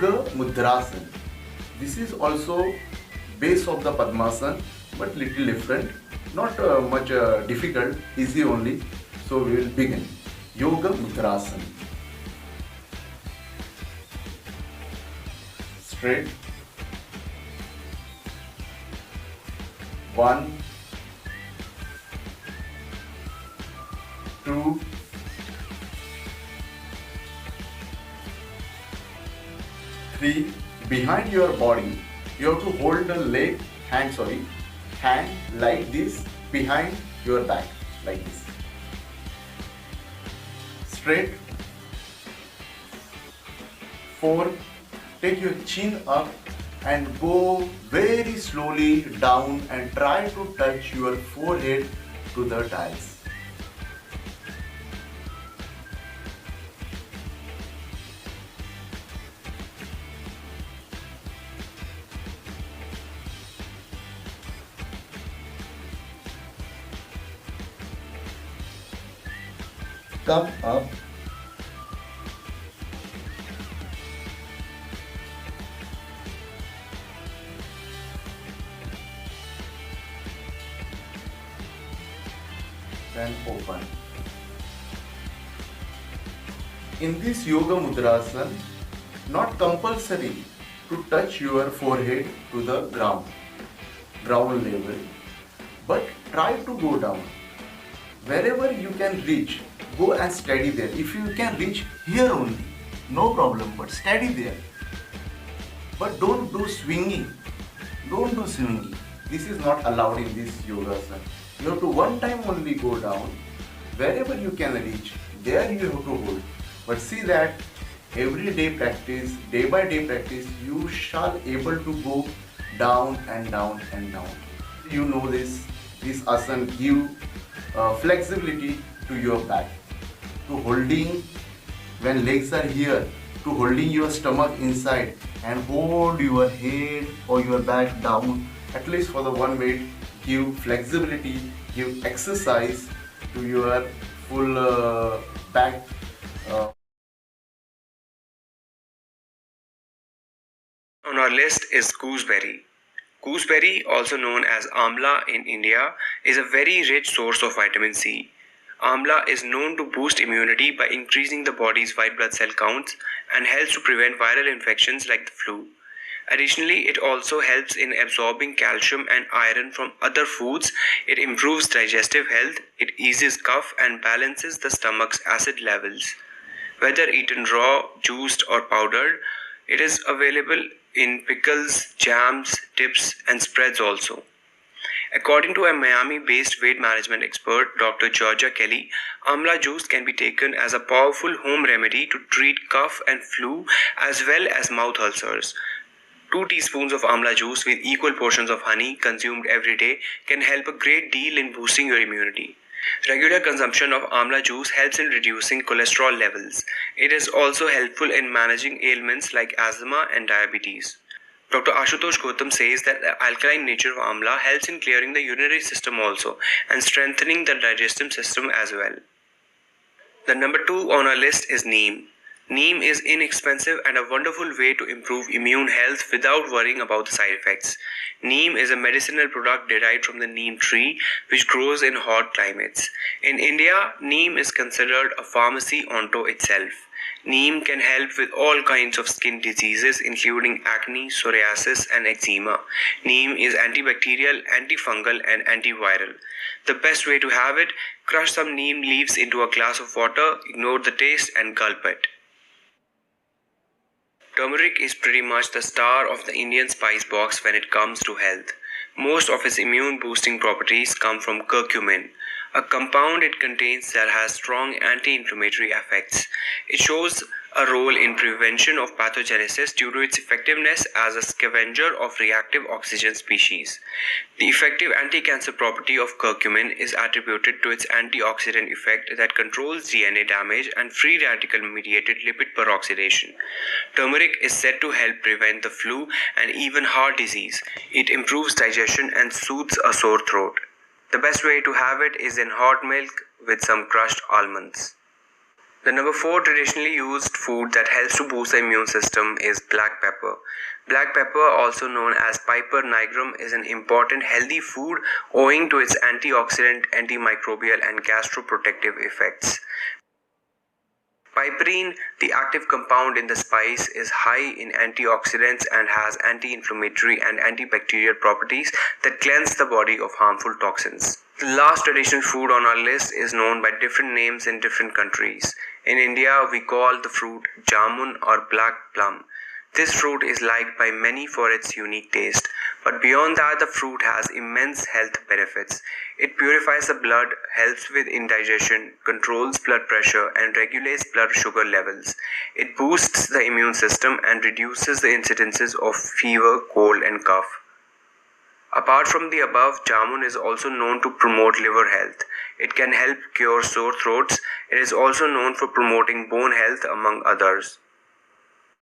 Yoga Mudrasana. This is also base of the Padmasana, but little different, not much difficult, easy only. So we will begin. Yoga Mudrasana. Straight. 1, 2, 3. Behind your body, you have to hold the hand like this behind your back, like this. Straight. 4. Take your chin up and go very slowly down and try to touch your forehead to the tiles. Come up. Then open. In this Yoga Mudrasana, not compulsory to touch your forehead to the ground level, but try to go down. Wherever you can reach, go and steady there. If you can reach here only, no problem, but steady there. But don't do swinging. Don't do swinging. This is not allowed in this yogasana. You have to one time only go down. Wherever you can reach, there you have to hold. But see that everyday practice, day by day practice, you shall able to go down and down and down. You know this asana give flexibility to your back, to holding when legs are here, to holding your stomach inside and hold your head or your back down, at least for the 1 minute. Give flexibility, give exercise to your full back. On our list is gooseberry. Gooseberry, also known as amla in India, is a very rich source of vitamin C. Amla is known to boost immunity by increasing the body's white blood cell counts and helps to prevent viral infections like the flu. Additionally, it also helps in absorbing calcium and iron from other foods. It improves digestive health, it eases cough and balances the stomach's acid levels. Whether eaten raw, juiced or powdered, it is available in pickles, jams, dips and spreads also. According to a Miami-based weight management expert, Dr. Georgia Kelly, amla juice can be taken as a powerful home remedy to treat cough and flu as well as mouth ulcers. 2 teaspoons of amla juice with equal portions of honey consumed every day can help a great deal in boosting your immunity. Regular consumption of amla juice helps in reducing cholesterol levels. It is also helpful in managing ailments like asthma and diabetes. Dr. Ashutosh Gautam says that the alkaline nature of amla helps in clearing the urinary system also and strengthening the digestive system as well. The number 2 on our list is neem. Neem is inexpensive and a wonderful way to improve immune health without worrying about the side effects. Neem is a medicinal product derived from the neem tree, which grows in hot climates. In India, neem is considered a pharmacy unto itself. Neem can help with all kinds of skin diseases including acne, psoriasis and eczema. Neem is antibacterial, antifungal and antiviral. The best way to have it, crush some neem leaves into a glass of water, ignore the taste and gulp it. Turmeric is pretty much the star of the Indian spice box when it comes to health. Most of its immune boosting properties come from curcumin, a compound it contains that has strong anti-inflammatory effects. It shows a role in prevention of pathogenesis due to its effectiveness as a scavenger of reactive oxygen species. The effective anti-cancer property of curcumin is attributed to its antioxidant effect that controls DNA damage and free radical-mediated lipid peroxidation. Turmeric is said to help prevent the flu and even heart disease. It improves digestion and soothes a sore throat. The best way to have it is in hot milk with some crushed almonds. The number 4 traditionally used food that helps to boost the immune system is black pepper. Black pepper, also known as Piper nigrum, is an important healthy food owing to its antioxidant, antimicrobial, and gastroprotective effects. Piperine, the active compound in the spice, is high in antioxidants and has anti-inflammatory and antibacterial properties that cleanse the body of harmful toxins. The last traditional food on our list is known by different names in different countries. In India, we call the fruit jamun or black plum. This fruit is liked by many for its unique taste, but beyond that, the fruit has immense health benefits. It purifies the blood, helps with indigestion, controls blood pressure, and regulates blood sugar levels. It boosts the immune system and reduces the incidences of fever, cold, and cough. Apart from the above, jamun is also known to promote liver health. It can help cure sore throats. It is also known for promoting bone health, among others.